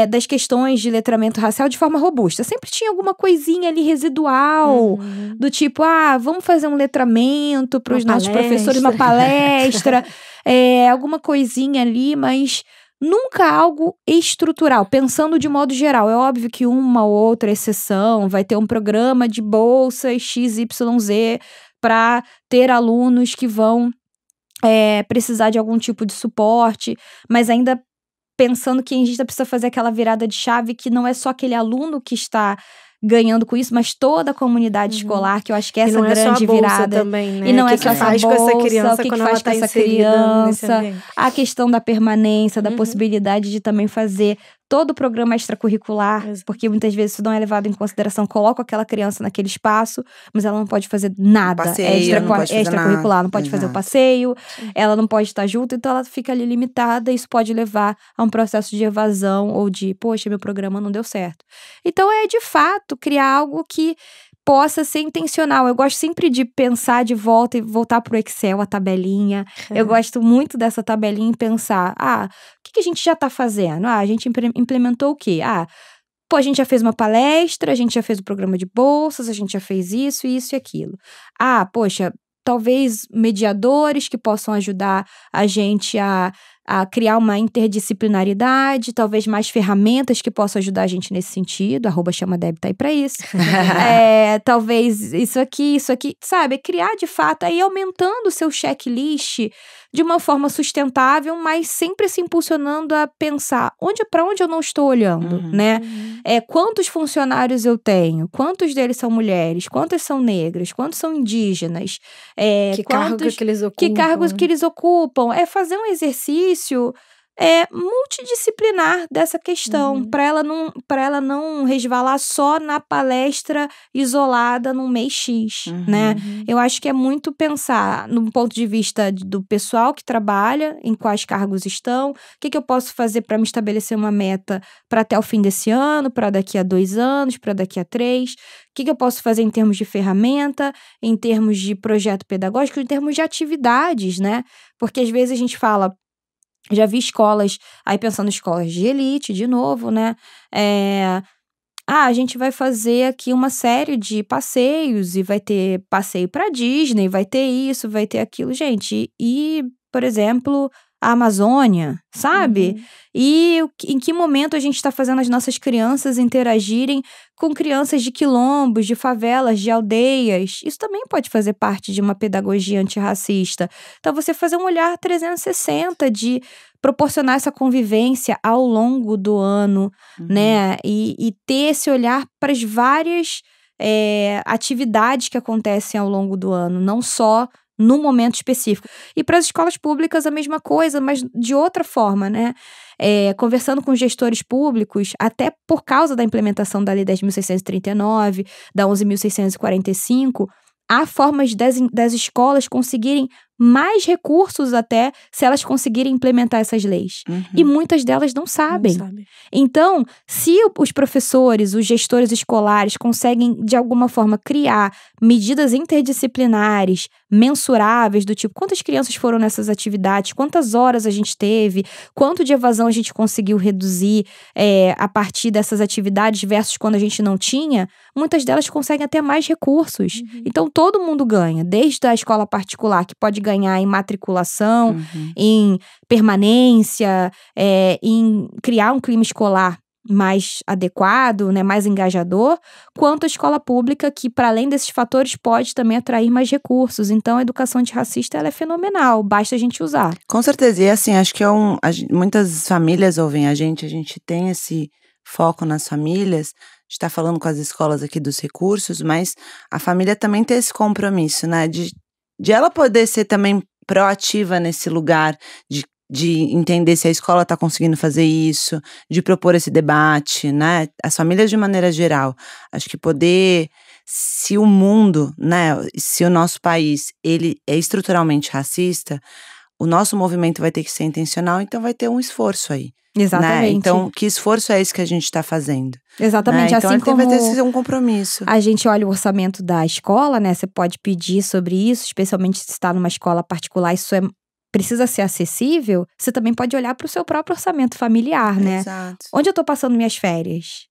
das questões de letramento racial de forma robusta. Sempre tinha alguma coisinha ali residual, do tipo, vamos fazer um letramento para os nossos professores, uma palestra, alguma coisinha ali, mas nunca algo estrutural, pensando de modo geral. É óbvio que uma ou outra exceção vai ter um programa de bolsas XYZ para ter alunos que vão precisar de algum tipo de suporte, mas ainda pensando que a gente precisa fazer aquela virada de chave que não é só aquele aluno que está ganhando com isso, mas toda a comunidade escolar, que eu acho que essa grande virada também, né? E não é só essa bolsa, com essa criança, o que faz com essa criança, a questão da permanência, da possibilidade de também fazer todo o programa extracurricular, porque muitas vezes isso não é levado em consideração, coloca aquela criança naquele espaço, mas ela não pode fazer nada, extracurricular, não pode fazer o passeio, ela não pode estar junto, então ela fica ali limitada, e isso pode levar a um processo de evasão, ou de, poxa, meu programa não deu certo. Então de fato, criar algo que possa ser intencional. Eu gosto sempre de pensar de volta e voltar pro Excel, a tabelinha. Eu gosto muito dessa tabelinha e pensar, o que a gente já tá fazendo? A gente implementou o quê? A gente já fez uma palestra, a gente já fez o programa de bolsas, a gente já fez isso e aquilo. Poxa, talvez mediadores que possam ajudar a gente a criar uma interdisciplinaridade, talvez mais ferramentas que possam ajudar a gente nesse sentido. @chamadeb tá aí pra isso. Talvez isso aqui, sabe? Criar de fato, aí aumentando o seu checklist de uma forma sustentável, mas sempre se impulsionando a pensar para onde eu não estou olhando, né? Quantos funcionários eu tenho? Quantos deles são mulheres? Quantas são negras? Quantos são indígenas? Que cargos que eles ocupam? Que cargos que eles ocupam? Fazer um exercício multidisciplinar dessa questão, para ela não resvalar só na palestra isolada num mês X, né? Eu acho que é muito pensar no ponto de vista do pessoal que trabalha, em quais cargos estão, o que eu posso fazer para me estabelecer uma meta para até o fim desse ano, para daqui a 2 anos, para daqui a 3, o que eu posso fazer em termos de ferramenta, em termos de projeto pedagógico, em termos de atividades, né? Porque às vezes a gente fala, já vi escolas, aí pensando em escolas de elite, de novo, né? A gente vai fazer aqui uma série de passeios e vai ter passeio para Disney, vai ter isso, vai ter aquilo. Gente, e, por exemplo, a Amazônia, sabe? E em que momento a gente está fazendo as nossas crianças interagirem com crianças de quilombos, de favelas, de aldeias? Isso também pode fazer parte de uma pedagogia antirracista. Então, você fazer um olhar 360 de proporcionar essa convivência ao longo do ano, né? E ter esse olhar para as várias atividades que acontecem ao longo do ano, não só num momento específico. E para as escolas públicas a mesma coisa, mas de outra forma, né? Conversando com gestores públicos, até por causa da implementação da Lei 10.639, da 11.645, há formas das escolas conseguirem mais recursos até se elas conseguirem implementar essas leis. E muitas delas não sabem. Então, se os professores, os gestores escolares conseguem, de alguma forma, criar medidas interdisciplinares, mensuráveis, do tipo, quantas crianças foram nessas atividades, quantas horas a gente teve, quanto de evasão a gente conseguiu reduzir a partir dessas atividades versus quando a gente não tinha, muitas delas conseguem até mais recursos. Então, todo mundo ganha, desde a escola particular, que pode ganhar em matriculação, em permanência, em criar um clima escolar mais adequado, né, mais engajador, quanto a escola pública, que para além desses fatores pode também atrair mais recursos. Então a educação antirracista ela é fenomenal, basta a gente usar. Com certeza, e assim, acho que muitas famílias ouvem a gente tem esse foco nas famílias, a gente está falando com as escolas aqui dos recursos, mas a família também tem esse compromisso, né, de ela poder ser também proativa nesse lugar, de entender se a escola está conseguindo fazer isso, de propor esse debate, né? As famílias de maneira geral. Acho que poder, se o mundo, né, se o nosso país, ele é estruturalmente racista, o nosso movimento vai ter que ser intencional, então vai ter um esforço aí. Exatamente. Né? Então, que esforço é esse que a gente está fazendo? Exatamente, né? Então, assim como vai ter que ser um compromisso. A gente olha o orçamento da escola, né? Você pode pedir sobre isso, especialmente se está numa escola particular, isso precisa ser acessível. Você também pode olhar para o seu próprio orçamento familiar, né? Exato. Onde eu estou passando minhas férias?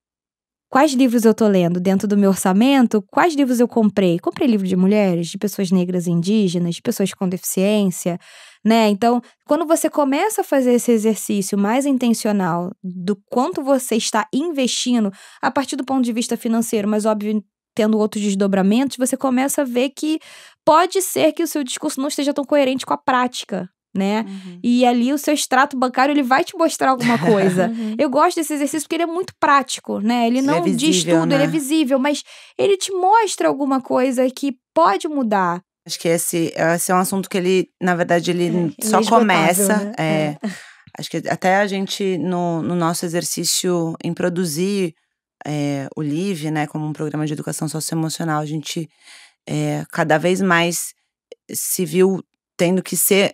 Quais livros eu tô lendo dentro do meu orçamento? Quais livros eu comprei? Comprei livro de mulheres, de pessoas negras e indígenas, de pessoas com deficiência, né? Então, quando você começa a fazer esse exercício mais intencional do quanto você está investindo a partir do ponto de vista financeiro, mas óbvio, tendo outros desdobramentos, você começa a ver que pode ser que o seu discurso não esteja tão coerente com a prática, né? E ali o seu extrato bancário, ele vai te mostrar alguma coisa. Eu gosto desse exercício porque ele é muito prático, né? Ele não diz tudo, né? Ele é visível, mas ele te mostra alguma coisa que pode mudar. Acho que esse é um assunto que ele, na verdade, ele só começa. Né? Acho que até a gente, no nosso exercício em produzir o LIVE, né, como um programa de educação socioemocional, a gente cada vez mais se viu tendo que ser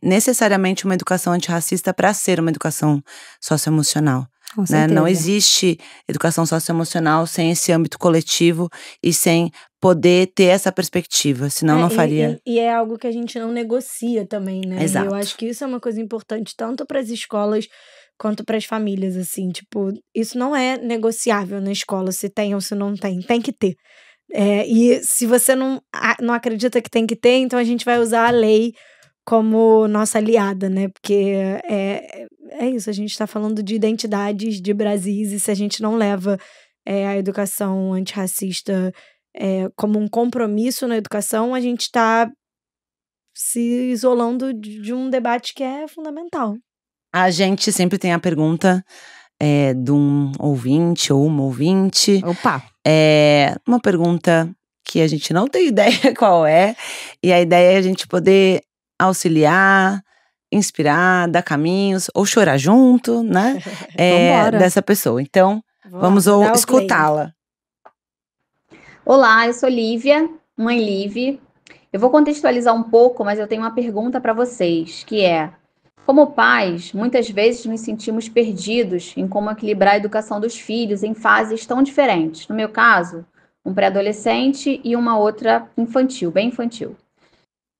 necessariamente uma educação antirracista para ser uma educação socioemocional. Com né? certeza. Não existe educação socioemocional sem esse âmbito coletivo e sem poder ter essa perspectiva, senão não faria. E é algo que a gente não negocia também, né? Exato. E eu acho que isso é uma coisa importante tanto para as escolas quanto para as famílias, assim, tipo, isso não é negociável na escola, se tem ou se não tem que ter. E se você não acredita que tem que ter, então a gente vai usar a lei como nossa aliada, né? Porque é isso, a gente tá falando de identidades de Brasis, e se a gente não leva a educação antirracista como um compromisso na educação, a gente tá se isolando de um debate que é fundamental. A gente sempre tem a pergunta de um ouvinte ou uma ouvinte. Opa! Uma pergunta que a gente não tem ideia qual é, e a ideia é a gente poder auxiliar, inspirar, dar caminhos, ou chorar junto, né? Dessa pessoa. Então, vamos escutá-la. Olá, eu sou Lívia, mãe Liv. Eu vou contextualizar um pouco, mas eu tenho uma pergunta para vocês, que é: como pais, muitas vezes nos sentimos perdidos em como equilibrar a educação dos filhos em fases tão diferentes. No meu caso, um pré-adolescente e uma outra infantil, bem infantil.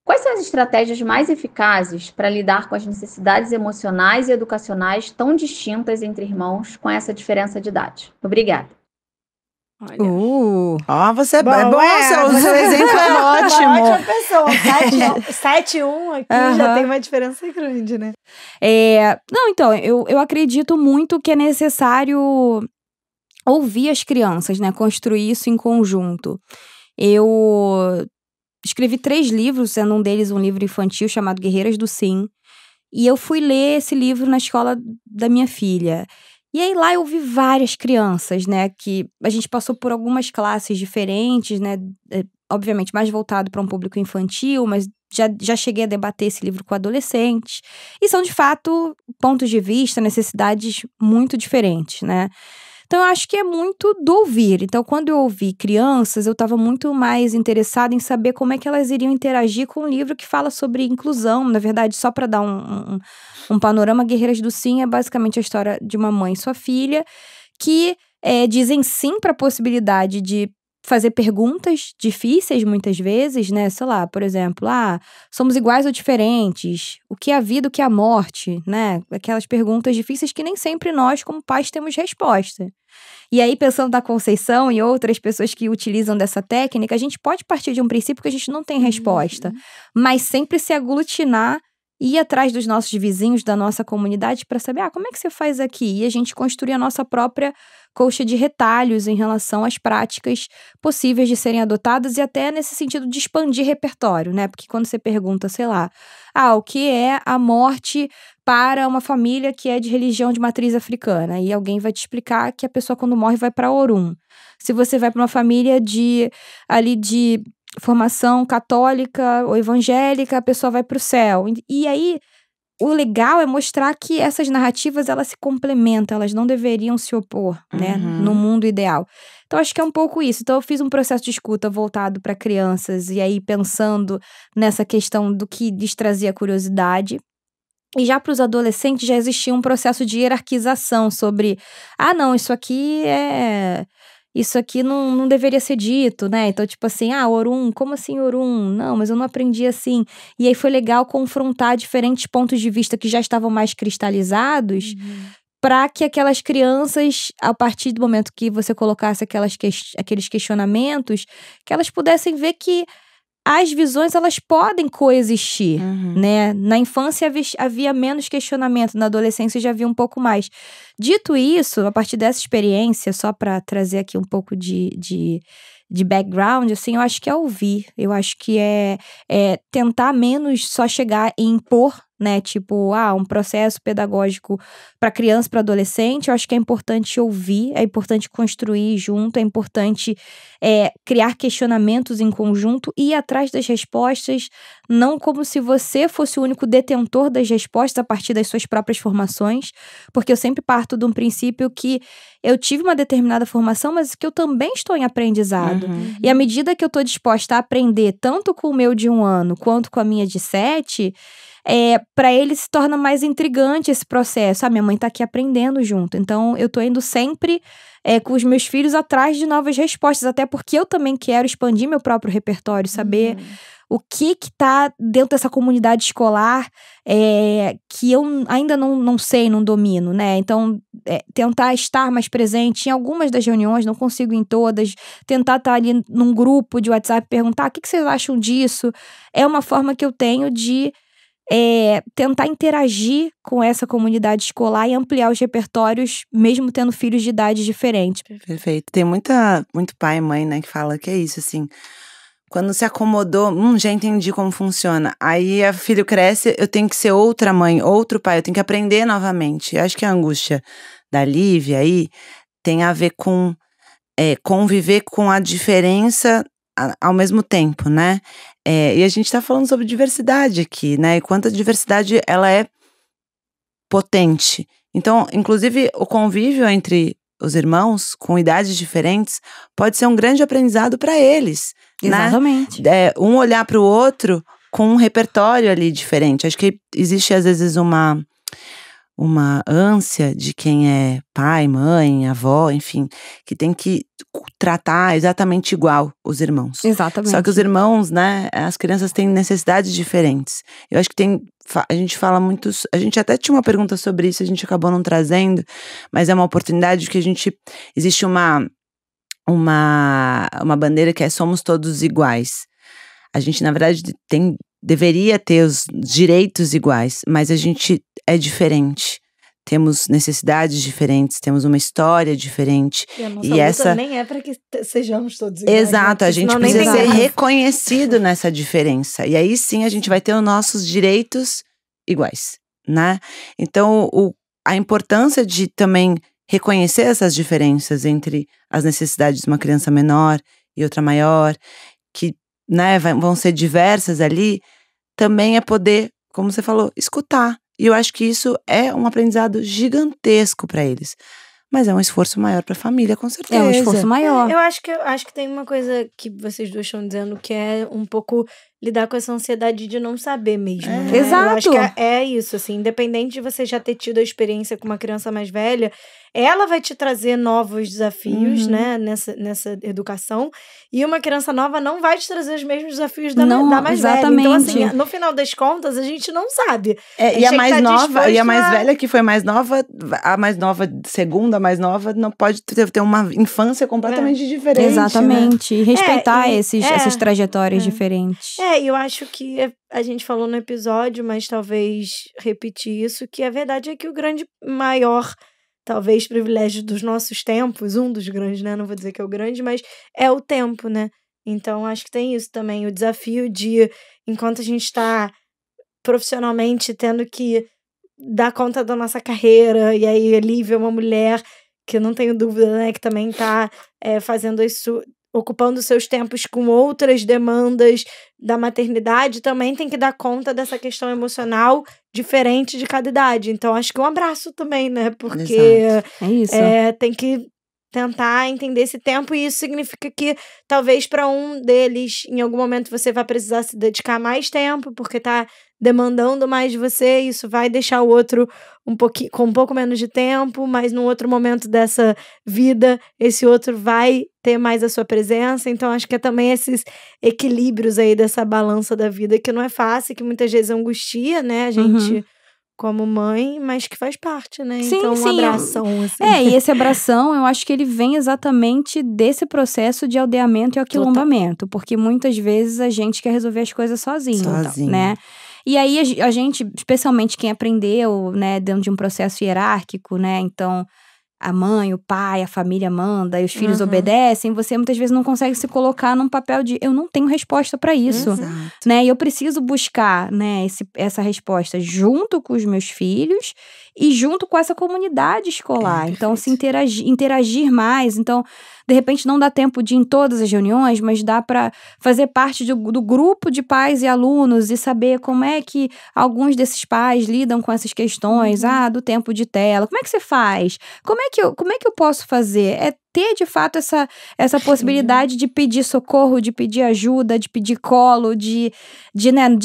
Quais são as estratégias mais eficazes para lidar com as necessidades emocionais e educacionais tão distintas entre irmãos com essa diferença de idade? Obrigada. Você é bom, seu exemplo é ótimo. Uma ótima pessoa. 7-1 aqui já tem uma diferença grande, né? Não, então, eu acredito muito que é necessário ouvir as crianças, né? Construir isso em conjunto. Eu escrevi 3 livros, sendo um deles um livro infantil chamado Guerreiras do Sim. E eu fui ler esse livro na escola da minha filha. E aí lá eu vi várias crianças, né, que a gente passou por algumas classes diferentes, né, obviamente mais voltado para um público infantil, mas já cheguei a debater esse livro com adolescentes. E são, de fato, pontos de vista, necessidades muito diferentes, né. Então, eu acho que é muito do ouvir. Então, quando eu ouvi crianças, eu estava muito mais interessada em saber como é que elas iriam interagir com um livro que fala sobre inclusão. Na verdade, só para dar um panorama, Guerreiras do Sim é basicamente a história de uma mãe e sua filha que dizem sim para a possibilidade de fazer perguntas difíceis muitas vezes, né? Sei lá, por exemplo, somos iguais ou diferentes? O que é a vida, o que é a morte, né? Aquelas perguntas difíceis que nem sempre nós, como pais, temos resposta. E aí, pensando na Conceição e outras pessoas que utilizam dessa técnica, a gente pode partir de um princípio que a gente não tem resposta, mas sempre se aglutinar e ir atrás dos nossos vizinhos, da nossa comunidade, para saber, como é que você faz aqui? E a gente construir a nossa própria colcha de retalhos em relação às práticas possíveis de serem adotadas e até nesse sentido de expandir repertório, né? Porque quando você pergunta, sei lá, o que é a morte para uma família que é de religião de matriz africana? E alguém vai te explicar que a pessoa quando morre vai para Orum. Se você vai para uma família de formação católica ou evangélica, a pessoa vai para o céu. E aí, o legal é mostrar que essas narrativas, elas se complementam, elas não deveriam se opor, né, no mundo ideal. Então, acho que é um pouco isso. Então, eu fiz um processo de escuta voltado para crianças, e aí pensando nessa questão do que lhes trazia curiosidade. E já para os adolescentes, já existia um processo de hierarquização sobre, não, isso aqui não deveria ser dito, né? Então, tipo assim, Orum, como assim Orum? Não, mas eu não aprendi assim. E aí foi legal confrontar diferentes pontos de vista que já estavam mais cristalizados para que aquelas crianças, a partir do momento que você colocasse aqueles questionamentos, que elas pudessem ver que as visões, elas podem coexistir, né? Na infância havia menos questionamento, na adolescência já havia um pouco mais. Dito isso, a partir dessa experiência, só para trazer aqui um pouco de background, assim, eu acho que é ouvir. Eu acho que é tentar menos só chegar e impor, né? Tipo, um processo pedagógico para criança, para adolescente. Eu acho que é importante ouvir, é importante construir junto, é importante criar questionamentos em conjunto e ir atrás das respostas, não como se você fosse o único detentor das respostas a partir das suas próprias formações, porque eu sempre parto de um princípio que eu tive uma determinada formação, mas que eu também estou em aprendizado. E à medida que eu estou disposta a aprender, tanto com o meu de 1 ano, quanto com a minha de 7, para ele se torna mais intrigante esse processo. Minha mãe tá aqui aprendendo junto. Então, eu tô indo sempre com os meus filhos atrás de novas respostas, até porque eu também quero expandir meu próprio repertório, saber o que tá dentro dessa comunidade escolar que eu ainda não sei, não domino, né? Então, tentar estar mais presente em algumas das reuniões, não consigo em todas, tentar estar ali num grupo de WhatsApp, perguntar o que vocês acham disso, é uma forma que eu tenho de tentar interagir com essa comunidade escolar e ampliar os repertórios, mesmo tendo filhos de idade diferente. Perfeito. Tem muito pai e mãe, né, que fala que é isso, assim, quando se acomodou, já entendi como funciona. Aí a filho cresce, eu tenho que ser outra mãe, outro pai, eu tenho que aprender novamente. Eu acho que a angústia da Lívia aí tem a ver com conviver com a diferença ao mesmo tempo, né? E a gente tá falando sobre diversidade aqui, né? E quanto a diversidade, ela é potente. Então, inclusive, o convívio entre os irmãos com idades diferentes pode ser um grande aprendizado para eles. Exatamente. Né? Um olhar para o outro com um repertório ali diferente. Acho que existe, às vezes, uma ânsia de quem é pai, mãe, avó, enfim, que tem que tratar exatamente igual os irmãos. Exatamente. Só que os irmãos, né, as crianças têm necessidades diferentes. Eu acho que a gente fala muito, a gente até tinha uma pergunta sobre isso, a gente acabou não trazendo, mas é uma oportunidade que existe uma bandeira que é somos todos iguais. A gente, na verdade, deveria ter os direitos iguais, mas a gente é diferente. Temos necessidades diferentes, temos uma história diferente. E a nossa luta essa nem é para que sejamos todos iguais. Exato, a gente precisa ser reconhecido nessa diferença. E aí sim a gente vai ter os nossos direitos iguais, né? Então, a importância de também reconhecer essas diferenças entre as necessidades de uma criança menor e outra maior, que, né, vão ser diversas ali, também é poder, como você falou, escutar. E eu acho que isso é um aprendizado gigantesco para eles. Mas é um esforço maior para a família, com certeza. É um esforço maior. Eu acho que tem uma coisa que vocês duas estão dizendo, que é um pouco lidar com essa ansiedade de não saber mesmo. Né? Exato. Eu acho que é isso, assim, independente de você já ter tido a experiência com uma criança mais velha, ela vai te trazer novos desafios, né, nessa educação, e uma criança nova não vai te trazer os mesmos desafios da mais exatamente. velha. Então, assim, no final das contas, a gente não sabe. E a mais nova, e a mais velha que foi mais nova, a mais nova, segunda, a mais nova, não pode ter uma infância completamente diferente. Exatamente. Né? E respeitar essas trajetórias diferentes. Eu acho que a gente falou no episódio, mas talvez repetir isso, que a verdade é que o grande maior, talvez, privilégio dos nossos tempos, um dos grandes, né? Não vou dizer que é o grande, mas é o tempo, né? Então, acho que tem isso também, o desafio de, enquanto a gente está profissionalmente tendo que dar conta da nossa carreira, e aí a Lívia é uma mulher que eu não tenho dúvida, né? Que também está fazendo isso, ocupando seus tempos com outras demandas da maternidade, também tem que dar conta dessa questão emocional diferente de cada idade. Então, acho que um abraço também, né? Porque é isso. Tem que tentar entender esse tempo, e isso significa que talvez para um deles, em algum momento, você vai precisar se dedicar mais tempo, porque tá demandando mais de você, e isso vai deixar o outro com um pouco menos de tempo, mas num outro momento dessa vida, esse outro vai ter mais a sua presença. Então, acho que é também esses equilíbrios aí dessa balança da vida, que não é fácil, que muitas vezes angustia, né, a gente como mãe, mas que faz parte, né? Sim, então, um abração, assim. E esse abração, eu acho que ele vem exatamente desse processo de aldeamento e aquilombamento, porque muitas vezes a gente quer resolver as coisas sozinho. Né? E aí a gente, especialmente quem aprendeu, né, dentro de um processo hierárquico, né, então a mãe, o pai, a família manda e os filhos obedecem, você muitas vezes não consegue se colocar num papel de eu não tenho resposta para isso, né? E eu preciso buscar, né, essa resposta junto com os meus filhos e junto com essa comunidade escolar. Então, se interagir mais. Então, de repente não dá tempo de ir em todas as reuniões, mas dá para fazer parte do grupo de pais e alunos e saber como é que alguns desses pais lidam com essas questões, do tempo de tela. Como é que você faz? Como é que eu posso fazer? É ter, de fato, essa possibilidade de pedir socorro, de pedir ajuda, de pedir colo, de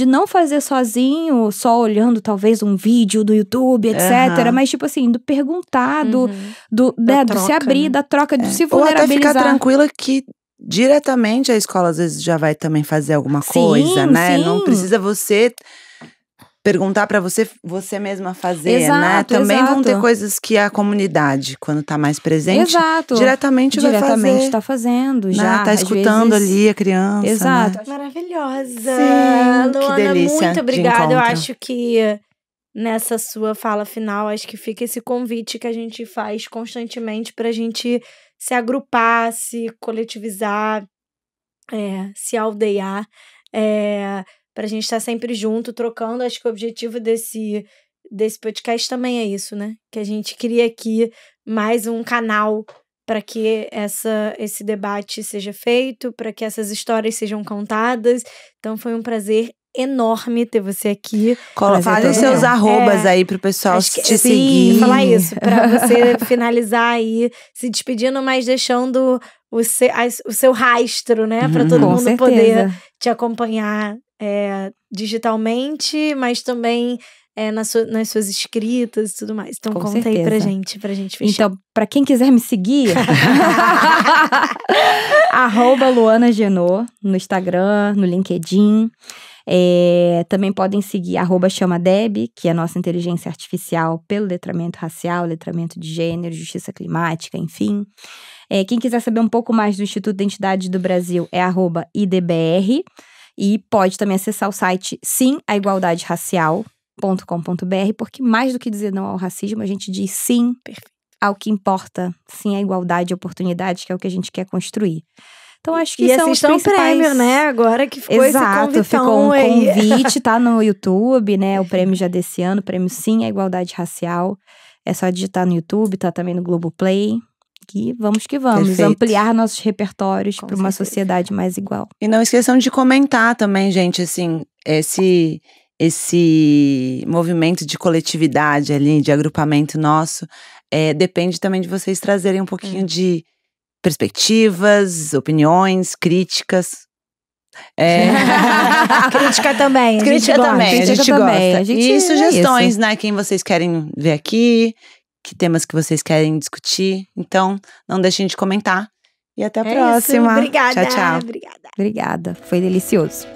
não fazer sozinho, só olhando talvez um vídeo do YouTube, etc. Mas, tipo assim, do perguntar, do se abrir, né? Da troca, de se vulnerabilizar. Ou até ficar tranquila que diretamente a escola às vezes já vai também fazer alguma coisa, né? Não precisa você perguntar pra você mesma fazer, né? Também vão ter coisas que a comunidade, quando tá mais presente, diretamente vai fazer. Tá fazendo, já. Tá escutando ali a criança. Exato. Né? Maravilhosa. Sim, Luana, que delícia muito obrigada. de Eu encontro. acho que nessa sua fala final, acho que fica esse convite que a gente faz constantemente pra gente se agrupar, se coletivizar, se aldear, pra gente estar sempre junto, trocando. Acho que o objetivo desse podcast também é isso, né? Que a gente cria aqui mais um canal para que esse debate seja feito, para que essas histórias sejam contadas. Então foi um prazer enorme ter você aqui. Fale os seus arrobas aí pro pessoal te seguir. Falar isso, pra você finalizar aí, se despedindo, mas deixando o seu rastro, né? Pra todo mundo poder te acompanhar digitalmente, mas também nas suas escritas e tudo mais. Então conta aí pra gente fechar. Então, pra quem quiser me seguir, @LuanaGenô no Instagram, no LinkedIn. Também podem seguir @ChamaDeb, que é a nossa inteligência artificial pelo letramento racial, letramento de gênero, justiça climática, enfim. Quem quiser saber um pouco mais do Instituto de Identidade do Brasil é @IDBR. E pode também acessar o site simaigualdaderacial.com.br, porque mais do que dizer não ao racismo, a gente diz sim ao que importa, sim à igualdade e oportunidades, que é o que a gente quer construir. Então, acho que são os principais... prêmio, né? Agora que ficou Exato, esse ficou um aí. convite, tá no YouTube, né? O prêmio já desse ano, o prêmio Sim à Igualdade Racial. É só digitar no YouTube, tá também no Globoplay. E vamos que vamos, Perfeito. Ampliar nossos repertórios para uma sociedade mais igual. E não esqueçam de comentar também, gente, assim, esse movimento de coletividade ali, de agrupamento nosso, depende também de vocês trazerem um pouquinho de perspectivas, opiniões, críticas. Crítica também. Crítica também, a gente gosta. E sugestões, isso. né? Quem vocês querem ver aqui, que temas que vocês querem discutir. Então, não deixem de comentar. E até a próxima. Obrigada. Tchau, tchau. Obrigada. Obrigada, foi delicioso.